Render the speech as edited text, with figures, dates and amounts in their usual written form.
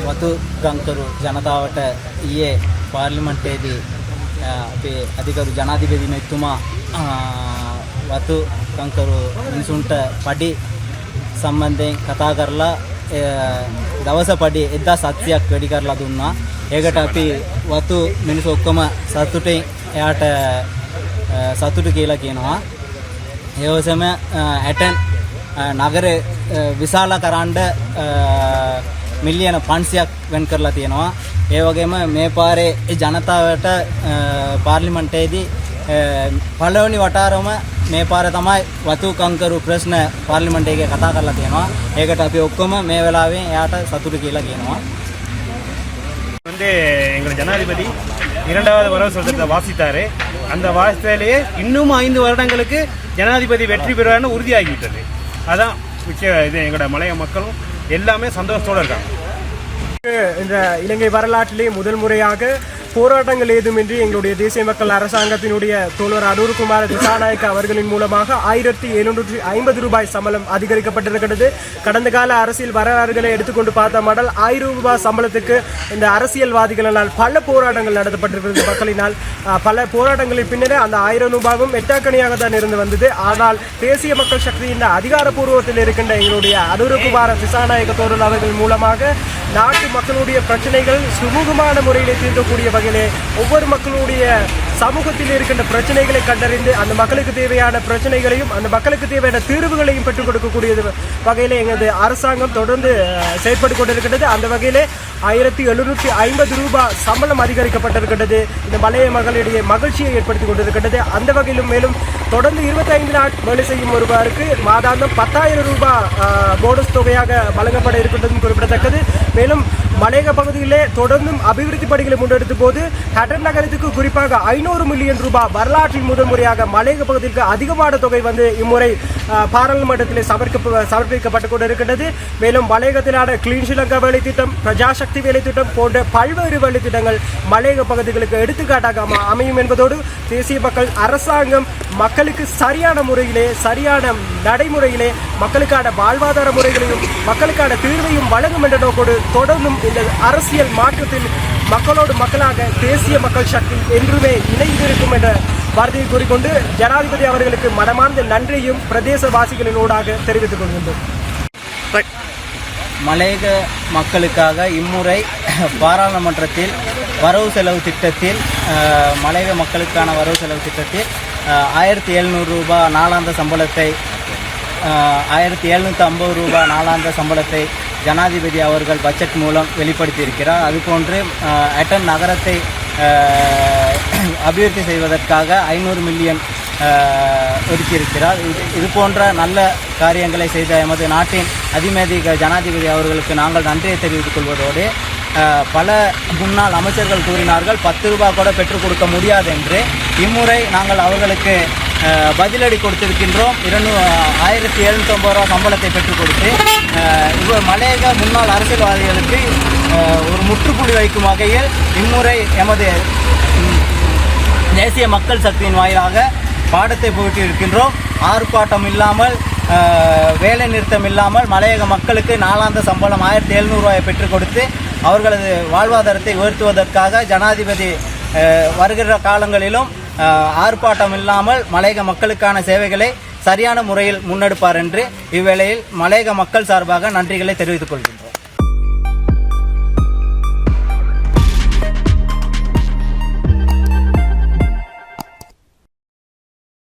වතු ගංකරු ජනතාවට ඊයේ පාර්ලිමේන්තුවේදී අපේ අධිකරු ජනාධිපතිතුමා වතු ගංකරු මිනිසුන්ට පඩි සම්බන්ධයෙන් කතා කරලා දවස පඩි 1700ක් වැඩි කරලා දුන්නා. ඒකට අපි වතු මිනිස්සු ඔක්කොම සතුටින් එයාට සතුටු කියලා කියනවා. ඒ වගේම ඇටන් නගරේ විශාල කරඬ මිලියන 500ක් වෙන් කරලා තියෙනවා. ඒ වගේම මේ පාරේ ජනතාවට පාර්ලිමේන්තුවේදී පළවෙනි වටාරම මේ පාර තමයි වතු කංකරු ප්‍රශ්න පාර්ලිමේන්තුවේ කතා කරලා තියෙනවා. ඒකට අපි ඔක්කොම මේ වෙලාවේ එයාට සතුටු කියලා කියනවා. எங்கள் ஜனாதிபதி 2வது வரவு சட்டத்தை வாசித்தாரு. அந்த வாசித்தாலேயே இன்னும் 5 வருடங்களுக்கு ஜனாதிபதி வெற்றி பெறுவார்னு உறுதியாகிவிட்டது. அதான் இது எங்களோட மலைய மக்களும் எல்லாமே சந்தோஷத்தோடு இருக்காங்க. இந்த இலங்கை வரலாற்றிலே முதல் முறையாக போராட்டங்கள் ஏதுமின்றி எங்களுடைய தேசிய மக்கள் அரசாங்கத்தினுடைய தோழர் அனுர்குமார திசாநாயக்க அவர்களின் மூலமாக 1750 ரூபாய் சம்பளம் அதிகரிக்கப்பட்டிருக்கிறது. கடந்த கால அரசியல் வரலாறுகளை எடுத்துக்கொண்டு பார்த்த மாடல் 1000 ரூபாய் சம்பளத்துக்கு இந்த அரசியல்வாதிகளினால் பல போராட்டங்கள் நடத்தப்பட்டிருக்கிறது. மக்களினால் பல போராட்டங்களின் பின்னரே அந்த 1000 ரூபாயும் எட்டாக்கணியாக தான் இருந்து வந்தது. ஆனால் தேசிய மக்கள் சக்தியின் அதிகாரப்பூர்வத்தில் இருக்கின்ற எங்களுடைய அனுர்குமார திசாநாயக்க தோழர் அவர்கள் மூலமாக நாட்டு மக்களுடைய பிரச்சனைகள் சுமூகமான முறையில் தீர்க்கக்கூடிய வகையிலே ஒவ்வொரு மக்களுடைய சமூகத்தில் இருக்கின்ற பிரச்சனைகளை கண்டறிந்து அந்த மக்களுக்கு தேவையான பிரச்சனைகளையும் அந்த மக்களுக்கு தேவையான தீர்வுகளையும் பெற்றுக் கொடுக்கக்கூடிய வகையிலே எங்களது அரசாங்கம் தொடர்ந்து செயற்பட்டு கொண்டிருக்கின்றது. அந்த வகையிலே 1750 ரூபாய் சம்பளம் அதிகரிக்கப்பட்டிருக்கின்றது. இந்த மலைய மக்களிடையே மகிழ்ச்சியை ஏற்படுத்திக் கொண்டிருக்கின்றது. அந்த வகையிலும் மேலும் தொடர்ந்து 25 நாள் வேலை செய்யும் ஒருவருக்கு மாதாந்தம் 10,000 ரூபாய் போனஸ் தொகையாக வழங்கப்பட இருக்கின்றதும் குறிப்பிடத்தக்கது. மேலும் மலையக பகுதியிலே தொடர்ந்தும் அபிவிருத்தி பணிகளை முன்னெடுத்த போது ஹட்டன் நகரத்துக்கு குறிப்பாக 500 மில்லியன் ரூபாய் வரலாற்றில் முதல் முறையாக மலையக பகுதிக்கு அதிகமான தொகை வந்து இம்முறை பாராளுமன்றத்தில் சமர்ப்பிக்கப்பட்டுக் கொண்டிருக்கின்றது. மேலும் மலையகத்திலான கிளீன் ஸ்ரீலங்கா வேலை திட்டம், பிரஜாசக்தி வேலை திட்டம் போன்ற பல்வேறு வேலை திட்டங்கள் மலையக பகுதிகளுக்கு எடுத்துக்காட்டாக அமையும் என்பதோடு தேசிய மக்கள் அரசாங்கம் மக்களுக்கு சரியான முறையிலே சரியான நடைமுறையிலே மக்களுக்கான வாழ்வாதார முறைகளையும் மக்களுக்கான தீர்வையும் வழங்கும் என்ற நோக்கோடு தொடர்ந்தும் இந்த அரசியல் மாற்றத்தில் மக்களோடு மக்களாக தேசிய மக்கள் சக்தி என்றுமே இணைந்திருக்கும் என்ற வார்த்தையை கூறிக்கொண்டு ஜனாதிபதி அவர்களுக்கு மனமார்ந்த நன்றியும் பிரதேசவாசிகளினூடாக தெரிவித்துக் கொள்கின்றோம். மலையக மக்களுக்காக இம்முறை பாராளுமன்றத்தில் வரவு செலவு திட்டத்தில் மலையக மக்களுக்கான வரவு செலவு திட்டத்தில் 1700 ரூபாய் நாளாந்த சம்பளத்தை 1750 ரூபாய் நாளாந்த சம்பளத்தை ஜனாதிபதி அவர்கள் பட்ஜெட் மூலம் வெளிப்படுத்தியிருக்கிறார். அதுபோன்று அட்டன் நகரத்தை அபிவிருத்தி செய்வதற்காக 500 மில்லியன் ஒதுக்கியிருக்கிறார். இது போன்ற நல்ல காரியங்களை செய்த எமது நாட்டின் அதிமேதிக ஜனாதிபதி அவர்களுக்கு நாங்கள் நன்றியை தெரிவித்துக் கொள்வதோடு பல முன்னாள் அமைச்சர்கள் கூறினார்கள் 10 ரூபாய் கூட பெற்றுக் கொடுக்க முடியாது என்று. இம்முறை நாங்கள் அவர்களுக்கு பதிலடி கொடுத்திருக்கின்றோம். 1750 ரூபா சம்பளத்தை பெற்றுக் கொடுத்து மலையக முன்னாள் அரசியல்வாதிகளுக்கு ஒரு முற்றுப்புள்ளி வைக்கும் வகையில் இம்முறை எமது தேசிய மக்கள் சக்தியின் வாயிலாக பாடத்தை புகட்டியிருக்கின்றோம். ஆர்ப்பாட்டம் இல்லாமல் வேலை நிறுத்தம் இல்லாமல் மலையக மக்களுக்கு நாளாந்த சம்பளம் 1700 ரூபாயை பெற்றுக் கொடுத்து அவர்களது வாழ்வாதாரத்தை உயர்த்துவதற்காக ஜனாதிபதி வருகிற காலங்களிலும் ஆர்ப்பாட்டம் இல்லாமல் மலையக மக்களுக்கான சேவைகளை சரியான முறையில் முன்னெடுப்பார் என்று இவ்வேளையில் மலையக மக்கள் சார்பாக நன்றிகளை தெரிவித்துக் கொள்கின்றனர்.